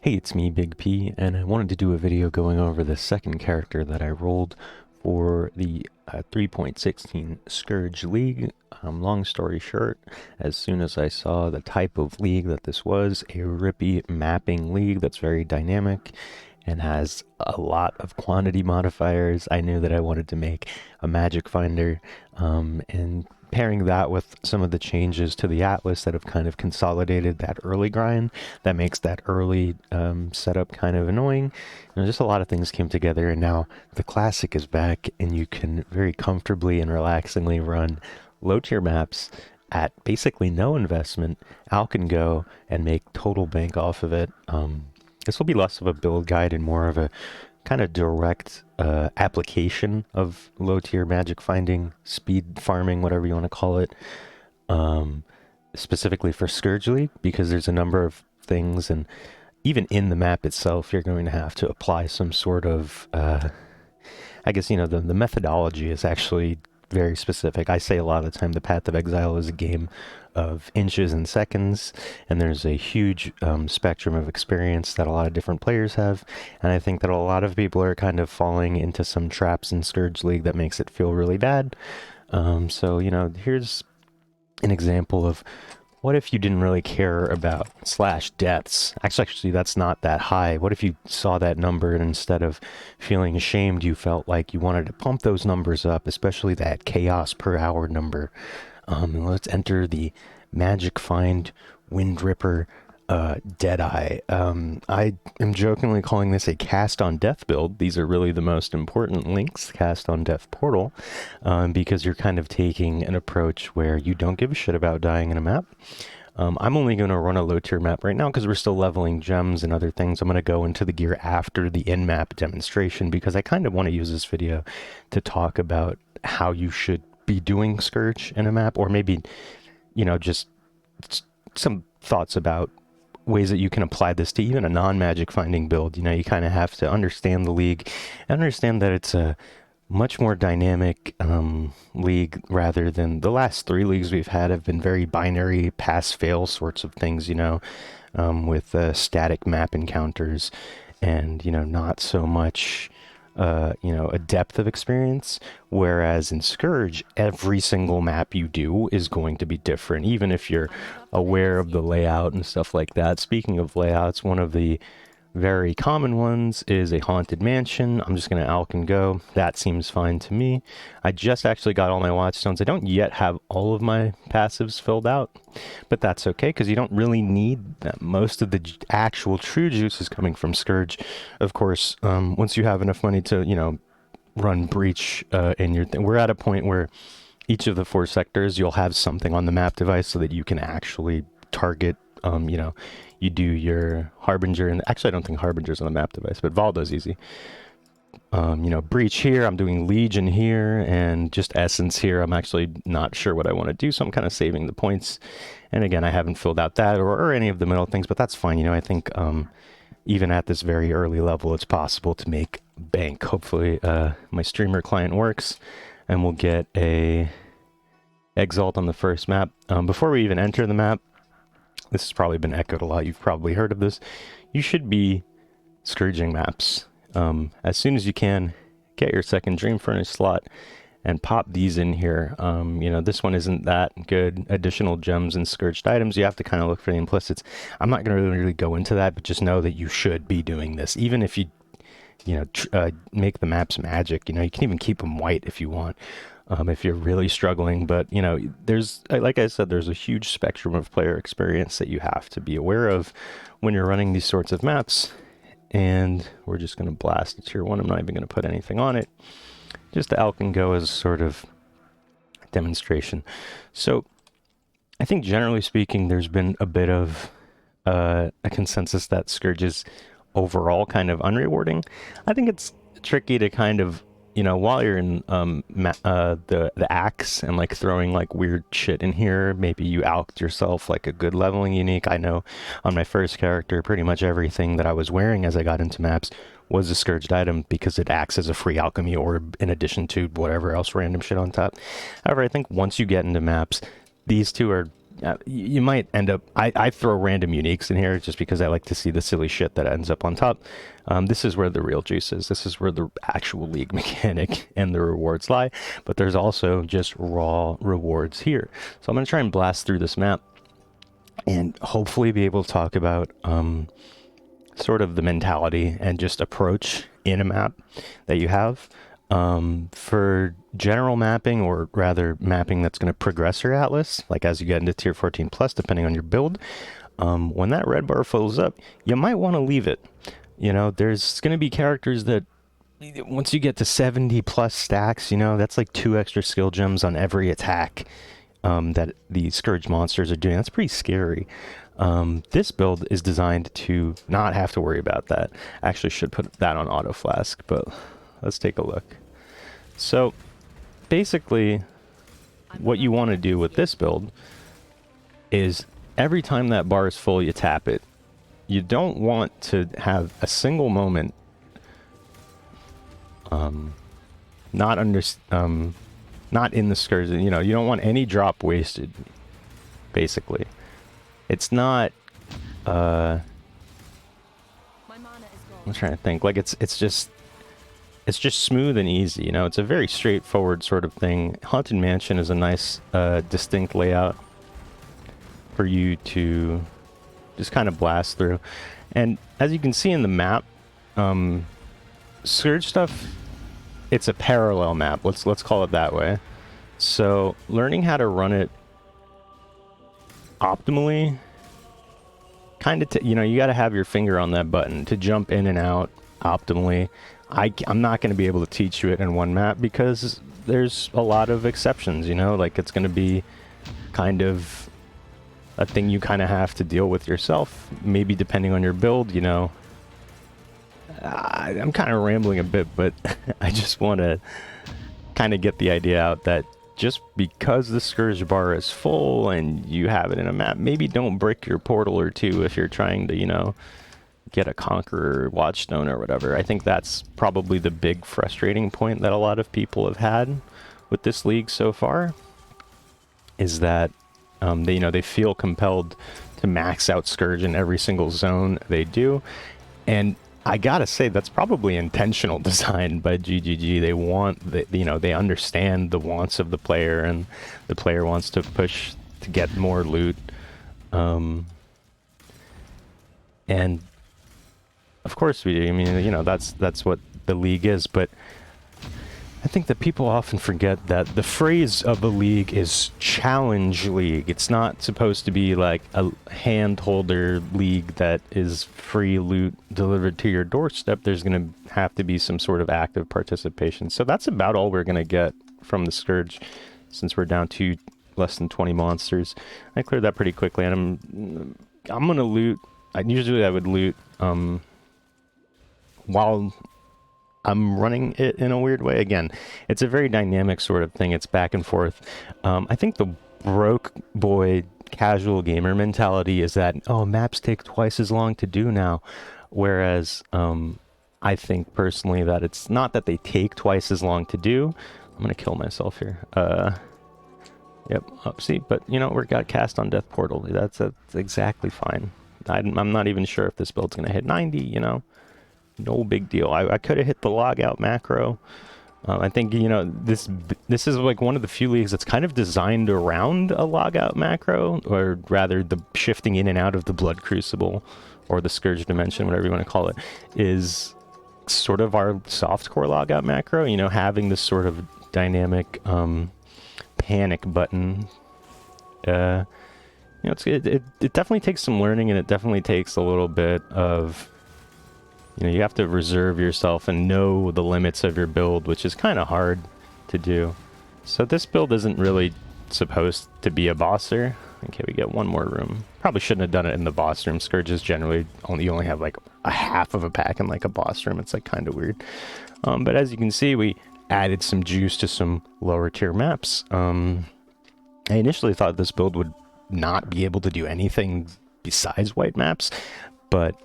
Hey, it's me, Big P, and I wanted to do a video going over the second character that I rolled for the 3.16 Scourge League. Long story short, as soon as I saw the type of league that this was, a rippy mapping league that's very dynamic and has a lot of quantity modifiers, I knew that I wanted to make a magic finder, and pairing that with some of the changes to the Atlas that have kind of consolidated that early grind, that makes that early setup kind of annoying. Just a lot of things came together, and now the Classic is back, and you can very comfortably and relaxingly run low-tier maps at basically no investment. Al can go and make total bank off of it. This will be less of a build guide and more of a kind of direct application of low-tier magic finding, speed farming, whatever you want to call it, specifically for Scourge League, because there's a number of things, and even in the map itself, you're going to have to apply some sort of, I guess, the methodology is actually very specific. I say a lot of the time the Path of Exile is a game of inches and seconds, and there's a huge spectrum of experience that a lot of different players have, and I think that a lot of people are kind of falling into some traps in Scourge League that makes it feel really bad. So, here's an example of what if you didn't really care about slash deaths. Actually, that's not that high. What if you saw that number and instead of feeling ashamed, you felt like you wanted to pump those numbers up, especially that chaos per hour number. Let's enter the Magic Find WINDRIPPER DEADEYE. I am jokingly calling this a cast on death build. These are really the most important links, cast on death portal, because you're kind of taking an approach where you don't give a shit about dying in a map. I'm only going to run a low tier map right now because we're still leveling gems and other things. I'm going to go into the gear after the in-map demonstration because I kind of want to use this video to talk about how you should be doing Scourge in a map, or maybe, just some thoughts about ways that you can apply this to even a non-magic finding build. You kind of have to understand the league and understand that it's a much more dynamic league rather than the last 3 leagues we've had have been very binary pass-fail sorts of things, with static map encounters and, not so much a depth of experience, whereas in Scourge, every single map you do is going to be different, even if you're aware of the layout and stuff like that. Speaking of layouts, one of the very common ones is a haunted mansion. I'm just going to alch and go. That seems fine to me. I just actually got all my watchstones. I don't yet have all of my passives filled out, but that's okay because you don't really need that. Most of the actual true juice is coming from Scourge. Of course, once you have enough money to, run Breach in your thing, we're at a point where each of the 4 sectors, you'll have something on the map device so that you can actually target, you do your Harbinger, and actually I don't think Harbinger's on the map device, but Valdo's easy. Breach here, I'm doing Legion here, and just Essence here. I'm actually not sure what I want to do, so I'm kind of saving the points. And again, I haven't filled out that or any of the middle things, but that's fine. I think even at this very early level, it's possible to make bank. Hopefully my streamer client works, and we'll get a Exalt on the first map. Before we even enter the map, this has probably been echoed a lot. You've probably heard of this. You should be scourging maps. As soon as you can, get your second Dream Furnace slot and pop these in here. This one isn't that good. Additional gems and scourged items, you have to kind of look for the implicits. I'm not going to really go into that, but just know that you should be doing this. Even if you, make the maps magic, you can even keep them white if you want. If you're really struggling, but there's, like I said, there's a huge spectrum of player experience that you have to be aware of when you're running these sorts of maps. And we're just going to blast a tier 1. I'm not even going to put anything on it, just to alch and go as a sort of demonstration. So I think generally speaking, there's been a bit of a consensus that Scourge is overall kind of unrewarding. I think it's tricky to kind of, while you're in the axe and like throwing like weird shit in here, maybe you alched yourself like a good leveling unique. I know on my first character, pretty much everything that I was wearing as I got into maps was a scourged item because it acts as a free alchemy orb in addition to whatever else random shit on top. However, I think once you get into maps, these two are you might end up, I throw random uniques in here just because I like to see the silly shit that ends up on top. This is where the real juice is. This is where the actual league mechanic and the rewards lie. But there's also just raw rewards here. So I'm going to try and blast through this map and hopefully be able to talk about sort of the mentality and just approach in a map that you have. For general mapping, or rather mapping that's going to progress your atlas, like as you get into tier 14 plus, depending on your build, when that red bar fills up, you might want to leave it. You know, there's going to be characters that once you get to 70 plus stacks, you know, that's like 2 extra skill gems on every attack that the Scourge monsters are doing. That's pretty scary. This build is designed to not have to worry about that. I actually should put that on auto flask, but let's take a look. So basically what you want to do with this build is every time that bar is full, you tap it. You don't want to have a single moment not in the Scourge. You know, you don't want any drop wasted, basically. It's not I'm trying to think, like it's just smooth and easy, you know. It's a very straightforward sort of thing. Haunted Mansion is a nice distinct layout for you to just kind of blast through. And as you can see in the map, Scourge stuff, it's a parallel map. Let's call it that way. So learning how to run it optimally, kind of, you know, you got to have your finger on that button to jump in and out optimally. I'm not going to be able to teach you it in one map because there's a lot of exceptions, you know, like it's going to be kind of a thing you kind of have to deal with yourself, maybe depending on your build, you know. I'm kind of rambling a bit, but I just want to kind of get the idea out that just because the Scourge bar is full and you have it in a map, maybe don't brick your portal or two if you're trying to, you know, get a Conqueror, Watchstone, or whatever. I think that's probably the big frustrating point that a lot of people have had with this league so far, is that they, you know, they feel compelled to max out Scourge in every single zone they do. And I gotta say, that's probably intentional design by GGG. They want, you know, they understand the wants of the player, and the player wants to push to get more loot. And of course we do. I mean, you know, that's what the league is. But I think that people often forget that the phrase of the league is challenge league. It's not supposed to be like a hand holder league that is free loot delivered to your doorstep. There's going to have to be some sort of active participation. So that's about all we're going to get from the Scourge, since we're down to less than 20 monsters. I cleared that pretty quickly, and I'm going to loot. Usually I would loot while I'm running it in a weird way. Again, it's a very dynamic sort of thing. It's back and forth. I think the broke boy casual gamer mentality is that, oh, maps take twice as long to do now. Whereas I think personally that it's not that they take twice as long to do. I'm going to kill myself here. Yep, upsie. But, you know, we got cast on Death Portal. That's exactly fine. I'm not even sure if this build's going to hit 90, you know. No big deal. I could have hit the log out macro. I think, you know, this is like one of the few leagues that's kind of designed around a log out macro, or rather the shifting in and out of the Blood Crucible or the Scourge Dimension, whatever you want to call it, is sort of our softcore log out macro, you know, having this sort of dynamic panic button. You know, it definitely takes some learning, and it definitely takes a little bit of, you know, you have to reserve yourself and know the limits of your build, which is kind of hard to do. So this build isn't really supposed to be a bosser. Okay, we get one more room. Probably shouldn't have done it in the boss room. Scourges generally you only have like a half of a pack in like a boss room. It's like kind of weird. But as you can see, we added some juice to some lower tier maps. I initially thought this build would not be able to do anything besides white maps, But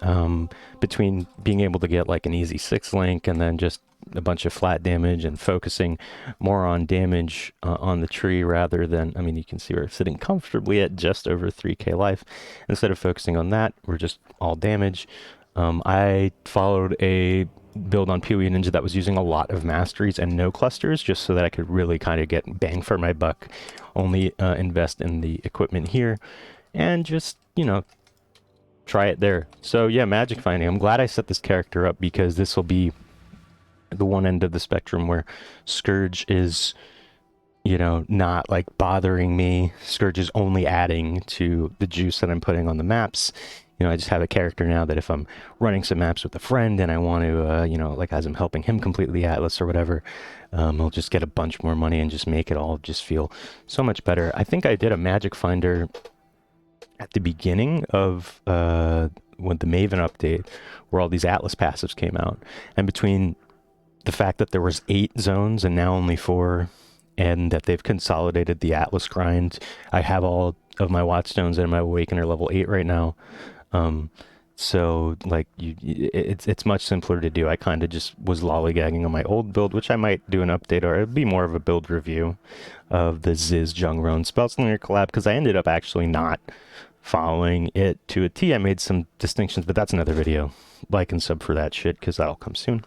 between being able to get like an easy 6 link and then just a bunch of flat damage and focusing more on damage on the tree rather than, I mean, you can see we're sitting comfortably at just over 3k life. Instead of focusing on that, we're just all damage. I followed a build on PoE Ninja that was using a lot of masteries and no clusters, just so that I could really kind of get bang for my buck, only invest in the equipment here, and just, you know, try it there. So yeah, magic finding. I'm glad I set this character up, because this will be the one end of the spectrum where Scourge is, you know, not like bothering me. Scourge is only adding to the juice that I'm putting on the maps. You know, I just have a character now that if I'm running some maps with a friend and I want to, you know, like as I'm helping him complete the Atlas or whatever, I'll just get a bunch more money and just make it all just feel so much better. I think I did a magic finder at the beginning of when the Maven update, where all these Atlas passives came out. And between the fact that there was 8 zones and now only 4, and that they've consolidated the Atlas grind, I have all of my Watchstones and my Awakener level 8 right now. So like it's much simpler to do. I kind of just was lollygagging on my old build, which I might do an update, or it'd be more of a build review of the Ziz Jungroan Spellslinger collab, because I ended up actually not following it to a T. I made some distinctions, but that's another video. Like and sub for that shit, because that'll come soon.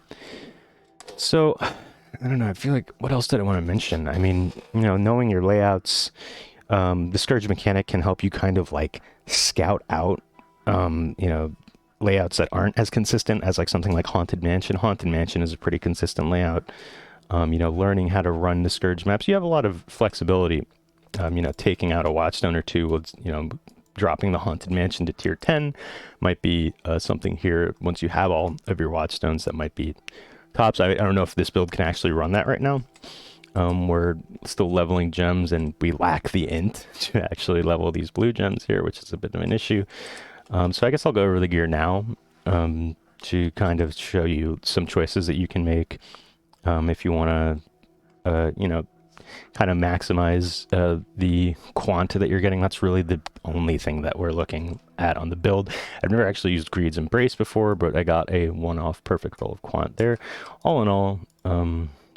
So I don't know, I feel like, what else did I want to mention? I mean, you know, knowing your layouts, the Scourge mechanic can help you kind of like scout out you know, layouts that aren't as consistent as like something like Haunted Mansion. Haunted Mansion is a pretty consistent layout. You know, learning how to run the Scourge maps, you have a lot of flexibility. You know, taking out a Watchstone or 2, will, you know, dropping the Haunted Mansion to tier 10 might be something here. Once you have all of your Watchstones, that might be tops. I don't know if this build can actually run that right now. We're still leveling gems, and we lack the int to actually level these blue gems here, which is a bit of an issue. So I guess I'll go over the gear now to kind of show you some choices that you can make if you want to, you know, kind of maximize the quant that you're getting. That's really the only thing that we're looking at on the build. I've never actually used Greed's Embrace before, but I got a one-off perfect roll of quant there. All in all,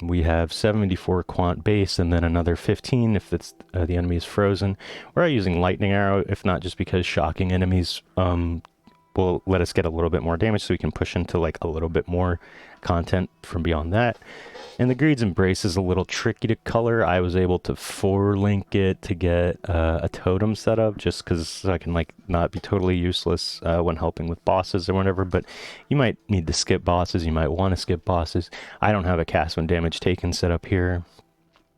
we have 74 quant base, and then another 15 if it's the enemy is frozen. We're using lightning arrow, if not just because shocking enemies will let us get a little bit more damage, so we can push into like a little bit more content from beyond that. And the Greed's Embrace is a little tricky to color. I was able to 4-link it to get a totem set up, just because I can like not be totally useless when helping with bosses or whatever. But you might need to skip bosses. You might want to skip bosses. I don't have a cast when damage taken set up here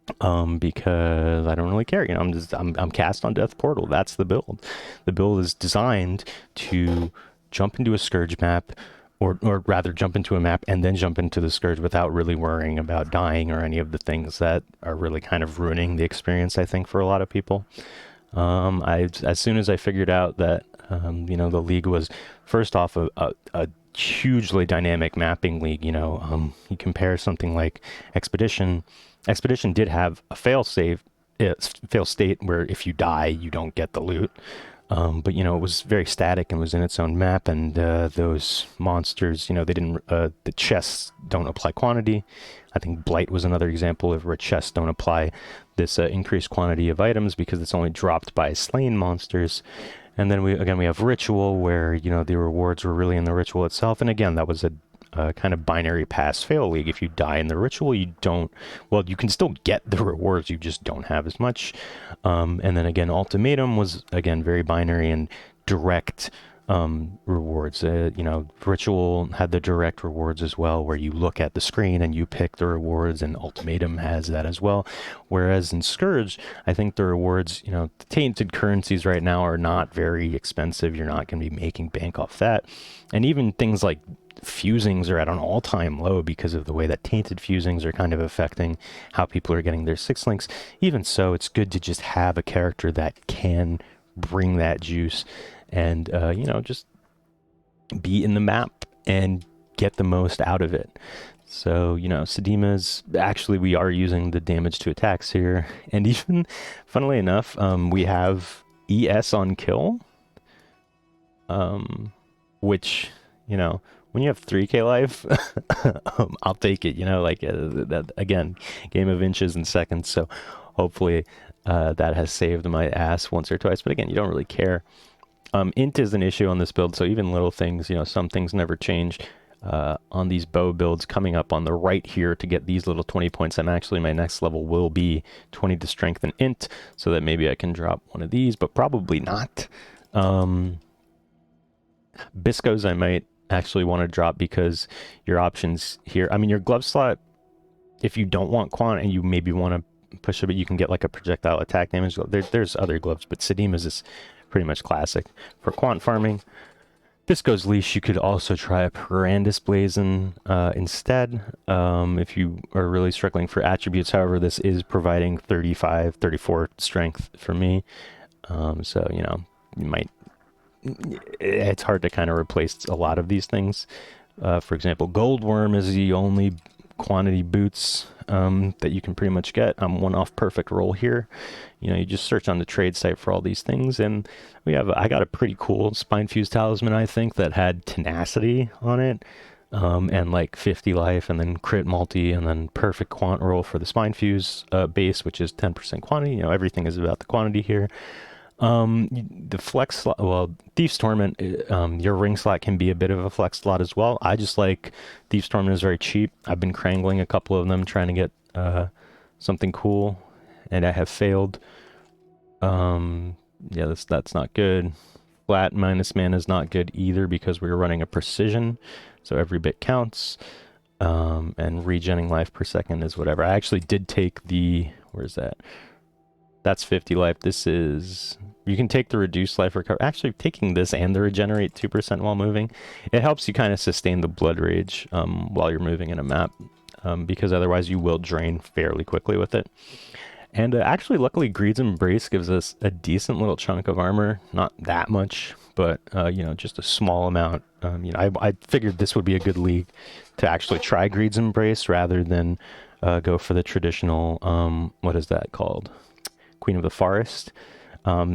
because I don't really care. You know, I'm cast on Death Portal. That's the build. The build is designed to jump into a Scourge map, or rather jump into a map and then jump into the Scourge without really worrying about dying or any of the things that are really kind of ruining the experience, I think, for a lot of people. As soon as I figured out that, you know, the league was, first off, a hugely dynamic mapping league. You know, you compare something like Expedition. Expedition did have a fail state where if you die, you don't get the loot. But, you know, it was very static and was in its own map, and those monsters, you know, they didn't, the chests don't apply quantity. I think Blight was another example of where chests don't apply this increased quantity of items because it's only dropped by slain monsters. And then we have Ritual, where, you know, the rewards were really in the Ritual itself. And again, that was a kind of binary pass-fail league. If you die in the Ritual, you don't, well, you can still get the rewards, you just don't have as much. And then again, Ultimatum was, again, very binary and direct rewards. You know, Ritual had the direct rewards as well, where you look at the screen and you pick the rewards, and Ultimatum has that as well. Whereas in Scourge, I think the rewards, you know, the tainted currencies right now are not very expensive. You're not going to be making bank off that. And even things like fusings are at an all-time low because of the way that tainted fusings are kind of affecting how people are getting their 6 links. Even so, it's good to just have a character that can bring that juice and, you know, just be in the map and get the most out of it. So, you know, Sedima's, actually we are using the damage to attacks here. And even, funnily enough, we have ES on kill. which, you know, when you have 3k life, I'll take it, you know, like that again, game of inches and seconds. So hopefully that has saved my ass once or twice, but again, you don't really care. Int is an issue on this build, so even little things, you know, some things never change. On these bow builds coming up on the right here to get these little 20 points, my next level will be 20 to strength and int, so that maybe I can drop one of these, but probably not. Biscos I might actually want to drop because your options here, I mean, your glove slot, if you don't want quant and you maybe want to push a bit, you can get like a projectile attack damage. There's other gloves, but Sedima's is pretty much classic for quant farming. Bisco's Leash, you could also try a Perandus Blazon instead, if you are really struggling for attributes. However, this is providing 35, 34 strength for me. So, you know, you might, it's hard to kind of replace a lot of these things. For example, Goldworm is the only quantity boots that you can pretty much get. I'm one off perfect roll here. You know, you just search on the trade site for all these things, and I got a pretty cool Spine Fuse Talisman, I think, that had tenacity on it, and like 50 life, and then crit multi, and then perfect quant roll for the Spine Fuse base, which is 10% quantity. You know, everything is about the quantity here. The flex slot, well, Thief's Torment, your ring slot can be a bit of a flex slot as well. I just like Thief's Torment is very cheap. I've been crangling a couple of them trying to get something cool, and I have failed. Yeah, that's not good. Flat minus mana is not good either because we're running a precision, so every bit counts. And regenning life per second is whatever. I actually did take the, where's that? That's 50 life. This is, you can take the reduced life recovery. Actually, taking this and the regenerate 2% while moving, it helps you kind of sustain the blood rage while you're moving in a map, because otherwise you will drain fairly quickly with it. And actually, luckily, Greed's Embrace gives us a decent little chunk of armor. Not that much, but, you know, just a small amount. You know, I figured this would be a good league to actually try Greed's Embrace rather than go for the traditional, what is that called? Queen of the Forest.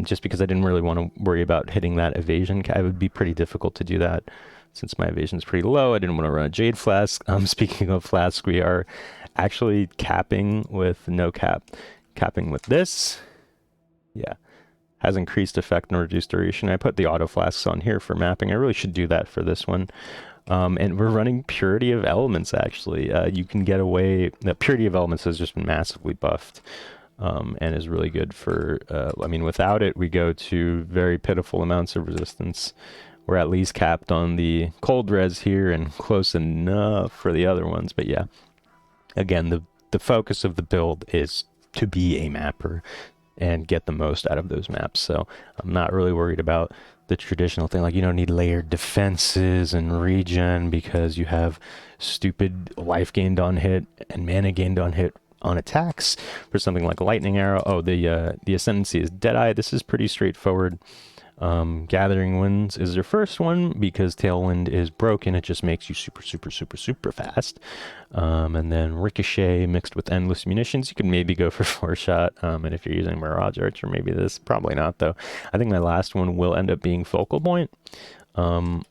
Just because I didn't really want to worry about hitting that evasion. It would be pretty difficult to do that since my evasion is pretty low. I didn't want to run a Jade Flask. Speaking of Flask, we are actually capping with no cap. Capping with this, yeah, has increased effect and reduced duration. I put the auto flasks on here for mapping. I really should do that for this one. And we're running Purity of Elements, actually. You can get away, the Purity of Elements has just been massively buffed, and is really good for, I mean, without it, we go to very pitiful amounts of resistance. We're at least capped on the cold res here and close enough for the other ones. But yeah, again, the focus of the build is to be a mapper and get the most out of those maps. So I'm not really worried about the traditional thing, like you don't need layered defenses and regen because you have stupid life gained on hit and mana gained on hit on attacks for something like Lightning Arrow. Oh, the Ascendancy is Deadeye. This is pretty straightforward. Gathering Winds is your first one because Tailwind is broken. It just makes you super fast. And then Ricochet mixed with Endless Munitions. You could maybe go for 4-shot. And if you're using Mirage Archer, maybe this. Probably not, though. I think my last one will end up being Focal Point.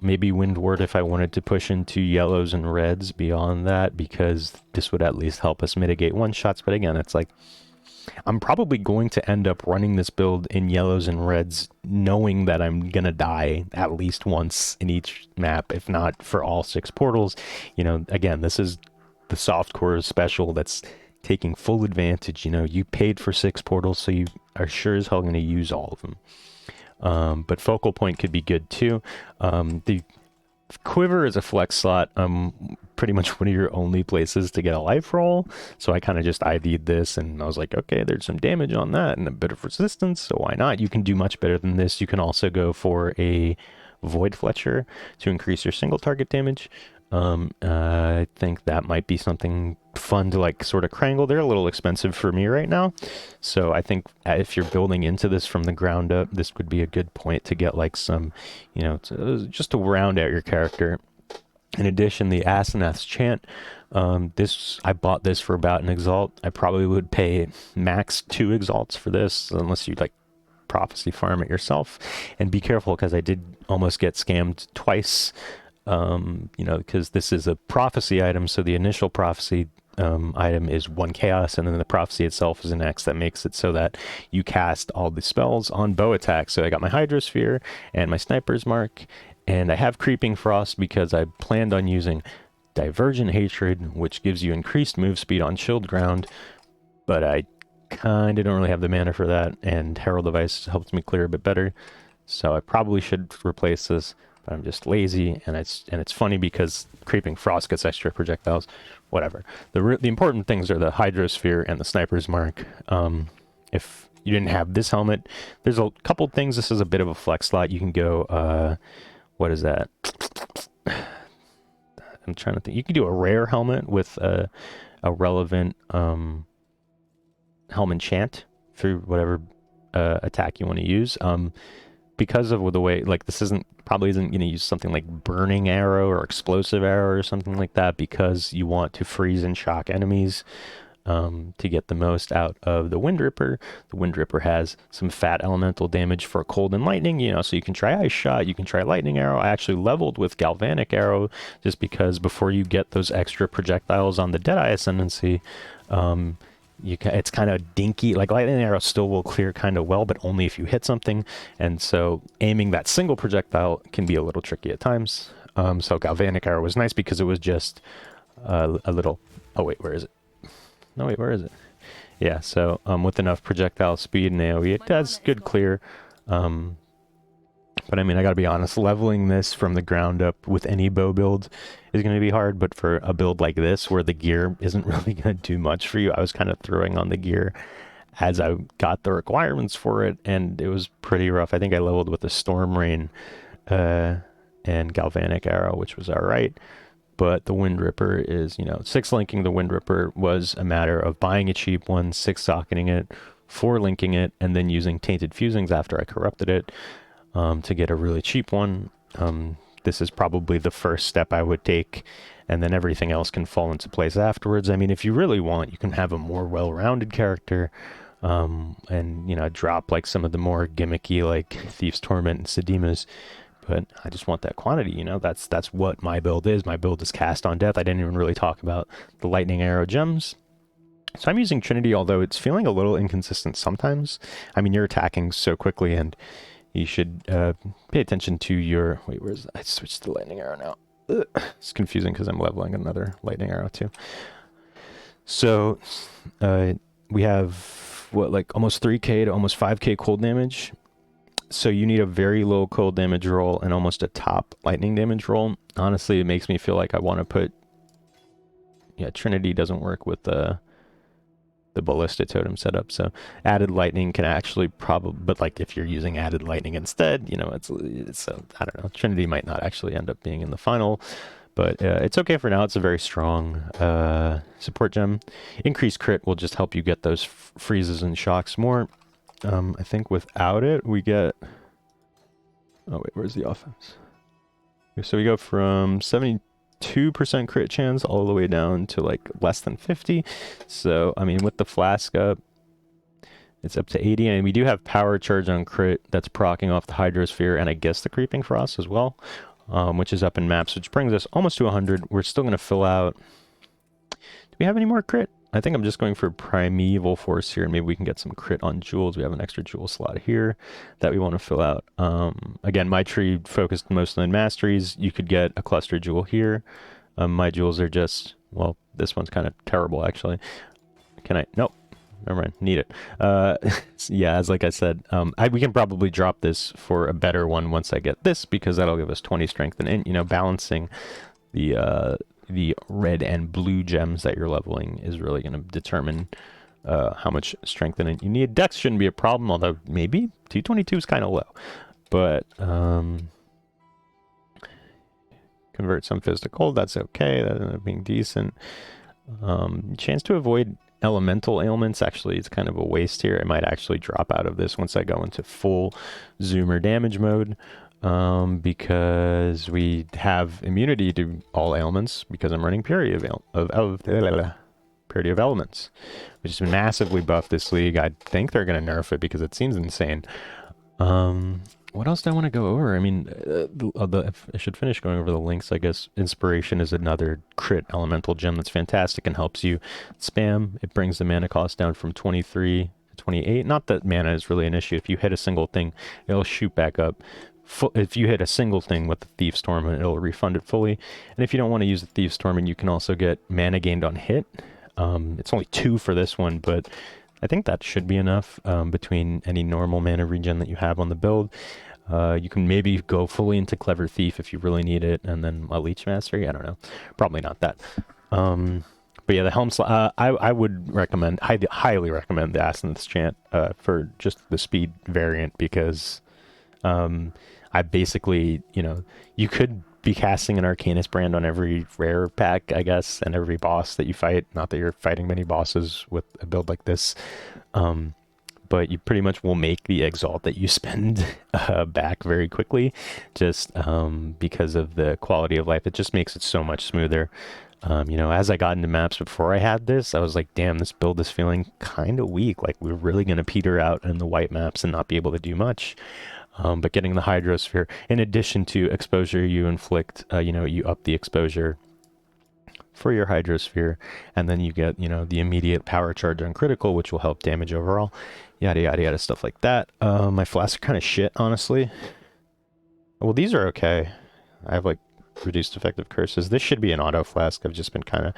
Maybe Windward if I wanted to push into yellows and reds beyond that, because this would at least help us mitigate one-shots. But again, it's like, I'm probably going to end up running this build in yellows and reds, knowing that I'm going to die at least once in each map, if not for all 6 portals. You know, again, this is the softcore special that's taking full advantage. You know, you paid for 6 portals, so you are sure as hell going to use all of them. But Focal Point could be good too. The Quiver is a flex slot, pretty much one of your only places to get a life roll. So I kind of just IV'd this and I was like, okay, there's some damage on that and a bit of resistance, so why not? You can do much better than this. You can also go for a Void Fletcher to increase your single target damage. I think that might be something fun to like sort of krangle. They're a little expensive for me right now, so I think if you're building into this from the ground up, this would be a good point to get like some, you know, just to round out your character. In addition, the Asenath's Chant, I bought this for about an exalt. I probably would pay max 2 exalts for this, unless you like prophecy farm it yourself. And be careful, because I did almost get scammed twice, you know, because this is a prophecy item, so the initial prophecy item is 1 chaos, and then the prophecy itself is an X that makes it so that you cast all the spells on bow attack. So I got my Hydrosphere and my Sniper's Mark, and I have Creeping Frost because I planned on using Divergent Hatred, which gives you increased move speed on chilled ground, but I kind of don't really have the mana for that, and Herald of Ice helps me clear a bit better, so I probably should replace this, but I'm just lazy, and it's funny because Creeping Frost gets extra projectiles. Whatever. The important things are the Hydrosphere and the Sniper's Mark. If you didn't have this helmet, there's a couple things. This is a bit of a flex slot. You can go, what is that? I'm trying to think. You can do a rare helmet with a relevant helm enchant through whatever attack you want to use. Because of the way, like, this probably isn't going to use something like Burning Arrow or Explosive Arrow or something like that, because you want to freeze and shock enemies to get the most out of the Windripper. The Windripper has some fat elemental damage for cold and lightning, you know, so you can try Ice Shot, you can try Lightning Arrow. I actually leveled with Galvanic Arrow just because before you get those extra projectiles on the Deadeye Ascendancy, it's kind of dinky. Like, Lightning Arrow still will clear kind of well, but only if you hit something, and so aiming that single projectile can be a little tricky at times. So Galvanic Arrow was nice because it was just a little... Oh wait, where is it? No wait, where is it? Yeah, so with enough projectile speed and AoE, it does good clear. But I mean, I gotta be honest, leveling this from the ground up with any bow build is going to be hard, but for a build like this, where the gear isn't really going to do much for you, I was kind of throwing on the gear as I got the requirements for it, and it was pretty rough. I think I leveled with the Storm Rain and Galvanic Arrow, which was alright, but the Windripper is, you know, 6-linking the Windripper was a matter of buying a cheap one, 6-socketing it, 4-linking it, and then using Tainted Fusings after I corrupted it to get a really cheap one. This is probably the first step I would take, and then everything else can fall into place afterwards. I mean, if you really want, you can have a more well-rounded character, and, you know, drop like some of the more gimmicky, like Thief's Torment and Sedima's, but I just want that quantity, you know. That's what my build is. My build is Cast on Death. I didn't even really talk about the Lightning Arrow gems. So I'm using Trinity, although it's feeling a little inconsistent sometimes. I mean, you're attacking so quickly, and you should pay attention to your... Wait, where's... I switched to Lightning Arrow now. Ugh. It's confusing because I'm leveling another Lightning Arrow too. So we have, what, like almost 3k to almost 5k cold damage. So you need a very low cold damage roll and almost a top lightning damage roll. Honestly, it makes me feel like I want to put... Yeah, Trinity doesn't work with the Ballista Totem setup, so added lightning can actually probably... But like, if you're using added lightning instead, you know, it's I don't know. Trinity might not actually end up being in the final, but it's okay for now. It's a very strong support gem. Increased crit will just help you get those freezes and shocks more. I think without it, we get... Oh wait, where's the offense? So we go from 72% crit chance all the way down to like less than 50. So, I mean, with the flask up, it's up to 80, and we do have power charge on crit that's proccing off the Hydrosphere and I guess the Creeping Frost as well, which is up in maps, which brings us almost to 100. We're still going to fill out... Do we have any more crit? I think I'm just going for Primeval Force here, and maybe we can get some crit on jewels. We have an extra jewel slot here that we want to fill out. Again, my tree focused mostly on masteries. You could get a cluster jewel here. My jewels are just... Well, this one's kind of terrible, actually. Can I... Nope. Never mind. Need it. Yeah, as like I said, we can probably drop this for a better one once I get this, because that'll give us 20 strength, and, you know, balancing the red and blue gems that you're leveling is really going to determine how much strength in it you need. Dex shouldn't be a problem, although maybe 222 is kind of low. But convert some physical, that's okay. That ended up being decent. Chance to avoid elemental ailments, actually, it's kind of a waste here. I might actually drop out of this once I go into full zoomer damage mode. Because we have immunity to all ailments because I'm running Purity Purity of Elements, which has been massively buffed this league. I think they're going to nerf it because it seems insane. What else do I want to go over? I mean, I should finish going over the links, I guess. Inspiration is another crit elemental gem that's fantastic and helps you spam. It brings the mana cost down from 23 to 28. Not that mana is really an issue. If you hit a single thing, it'll shoot back up. If you hit a single thing with the Thief's Torment, it'll refund it fully. And if you don't want to use the Thief's Torment, you can also get mana gained on hit. It's only 2 for this one, but I think that should be enough between any normal mana regen that you have on the build. You can maybe go fully into Clever Thief if you really need it, and then a Leech Mastery. I don't know. Probably not that. But yeah, the Helm I would recommend, highly recommend the Asinth's Chant for just the speed variant, because I basically, you could be casting an Arcanist brand on every rare pack, I guess, and every boss that you fight. Not that you're fighting many bosses with a build like this, but you pretty much will make the Exalt that you spend back very quickly, just because of the quality of life. It just makes it so much smoother. As I got into maps before I had this, I was like, damn, this build is feeling kind of weak. Like, we're really going to peter out in the white maps and not be able to do much. But getting the Hydrosphere, in addition to exposure, you inflict, you up the exposure for your Hydrosphere, and then you get, the immediate power charge on critical, which will help damage overall, yada, yada, yada, stuff like that. My flasks are kind of shit, honestly. Well, these are okay. I have, like, reduced effective curses. This should be an auto flask. I've just been kind of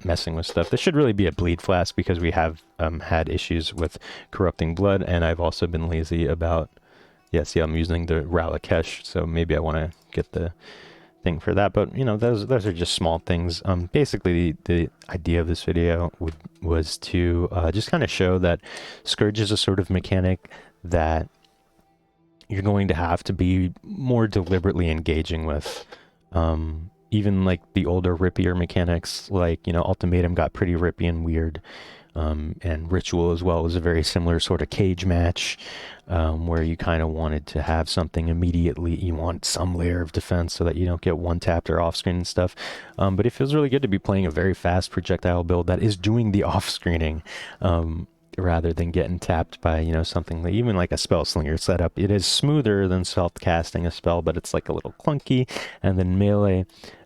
messing with stuff. This should really be a bleed flask, because we have had issues with corrupting blood, and I've also been lazy about, see, I'm using the Ralakesh, so maybe I want to get the thing for that. But those are just small things. Basically the idea of this video was to just kind of show that Scourge is a sort of mechanic that you're going to have to be more deliberately engaging with. Even like the older rippier mechanics, like, Ultimatum got pretty rippy and weird. And Ritual as well was a very similar sort of cage match, where you kind of wanted to have something immediately. You want some layer of defense so that you don't get one-tapped or off-screen and stuff. But it feels really good to be playing a very fast projectile build that is doing the off-screening, rather than getting tapped by, something like, even like a Spell Slinger setup. It is smoother than self-casting a spell, but it's like a little clunky. And then melee,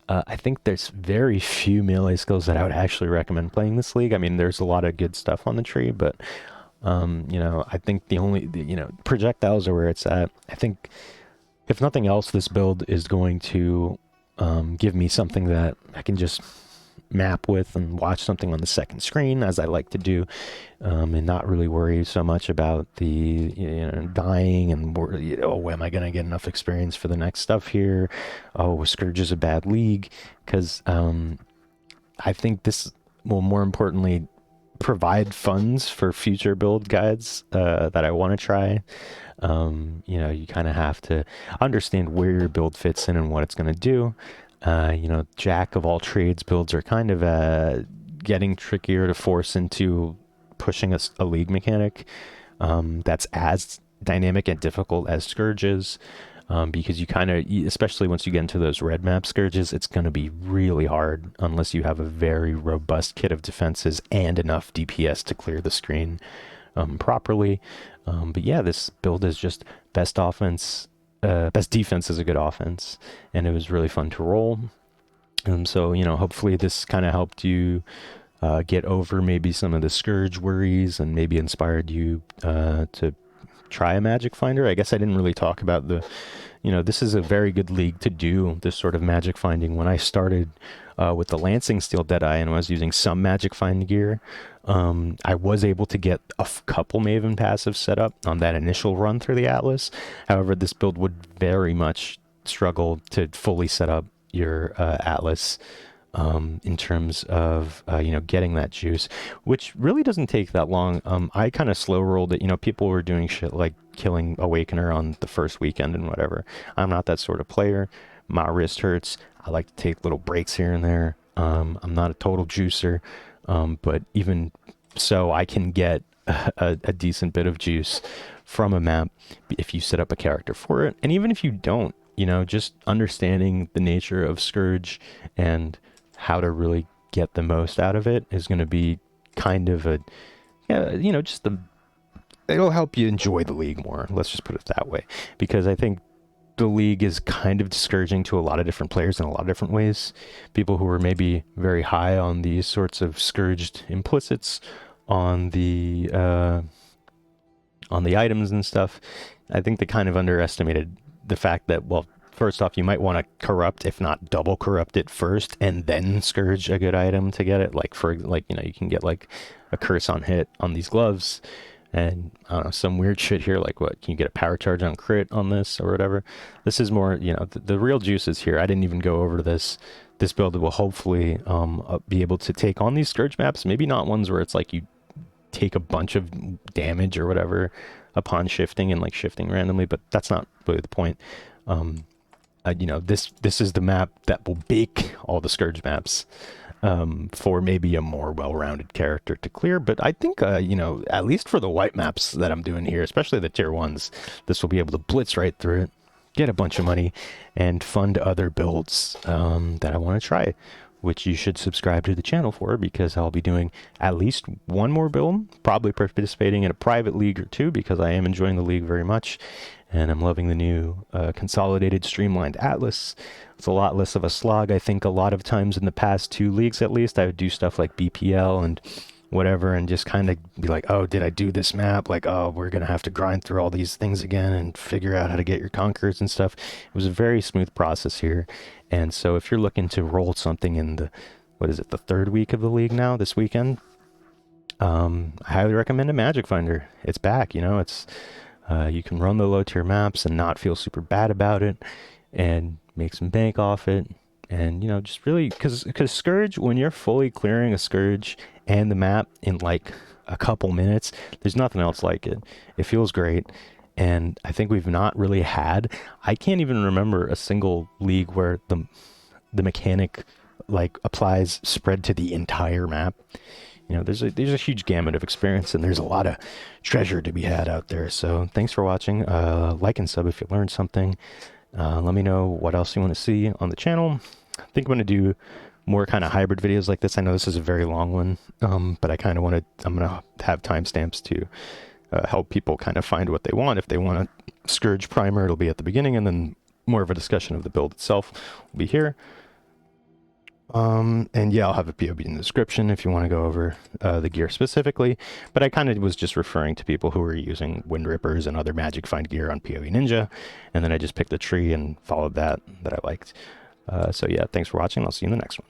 I think there's very few melee skills that I would actually recommend playing this league. I mean, there's a lot of good stuff on the tree, but, I think projectiles are where it's at. I think, if nothing else, this build is going to give me something that I can just map with and watch something on the second screen, as I like to do, and not really worry so much about the dying and am I gonna get enough experience for the next stuff here? Oh, Scourge is a bad league, because I think this will, more importantly, provide funds for future build guides that I want to try. You kind of have to understand where your build fits in and what it's going to do. Jack of all trades builds are kind of getting trickier to force into pushing a league mechanic that's as dynamic and difficult as Scourge is, because you kind of, especially once you get into those red map Scourges, it's going to be really hard unless you have a very robust kit of defenses and enough DPS to clear the screen properly. But yeah, this build is just best offense. Best defense is a good offense, and it was really fun to roll. So, hopefully this kind of helped you get over maybe some of the Scourge worries, and maybe inspired you to try a Magic Finder. I guess I didn't really talk about this is a very good league to do this sort of magic finding. When I started with the Lancing Steel Deadeye and was using some magic find gear, I was able to get a couple Maven passives set up on that initial run through the Atlas. However, this build would very much struggle to fully set up your Atlas in terms of getting that juice, which really doesn't take that long. I kind of slow rolled it. People were doing shit like killing Awakener on the first weekend and whatever. I'm not that sort of player. My wrist hurts. I like to take little breaks here and there. I'm not a total juicer, but even so, I can get a decent bit of juice from a map if you set up a character for it. And even if you don't, just understanding the nature of Scourge and how to really get the most out of it is going to be kind of just it'll help you enjoy the league more. Let's just put it that way, because I think the league is kind of discouraging to a lot of different players in a lot of different ways. People who are maybe very high on these sorts of scourged implicits on the items and stuff, I think they kind of underestimated the fact that, well, first off, you might want to corrupt, if not double corrupt it first, and then scourge a good item to get it. Like, you can get like a curse on hit on these gloves, and I don't know, some weird shit here, like what, can you get a power charge on crit on this or whatever? This is more, the real juice is here. I didn't even go over this. This build will hopefully be able to take on these scourge maps, maybe not ones where it's like you take a bunch of damage or whatever upon shifting and like shifting randomly, but that's not really the point. This is the map that will bake all the scourge maps for maybe a more well-rounded character to clear. But I think, at least for the white maps that I'm doing here, especially the tier 1s, this will be able to blitz right through it, get a bunch of money, and fund other builds that I want to try, which you should subscribe to the channel for, because I'll be doing at least one more build, probably participating in a private league or two, because I am enjoying the league very much, and I'm loving the new consolidated streamlined atlas. It's a lot less of a slog. I think a lot of times in the past 2 leagues at least, I would do stuff like BPL and whatever, and just kind of be like, oh, did I do this map? Like, oh, we're going to have to grind through all these things again and figure out how to get your conquerors and stuff. It was a very smooth process here. And so if you're looking to roll something in the, the 3rd week of the league now, this weekend, I highly recommend a Magic Finder. It's back, it's, you can run the low tier maps and not feel super bad about it and make some bank off it. And, just really, because Scourge, when you're fully clearing a Scourge and the map in like a couple minutes, there's nothing else like it. It feels great. And I think we've not really had, I can't even remember a single league where the mechanic like applies spread to the entire map. There's a huge gamut of experience, and there's a lot of treasure to be had out there. So thanks for watching. Like and sub if you learned something. Let me know what else you want to see on the channel. I think I'm going to do more kind of hybrid videos like this. I know this is a very long one, but I kind of I'm going to have timestamps to help people kind of find what they want. If they want a Scourge primer, it'll be at the beginning, and then more of a discussion of the build itself will be here. And yeah, I'll have a POB in the description if you want to go over the gear specifically, but I kind of was just referring to people who were using Windrippers and other Magic Find gear on POE Ninja, and then I just picked a tree and followed that I liked. So yeah, thanks for watching. I'll see you in the next one.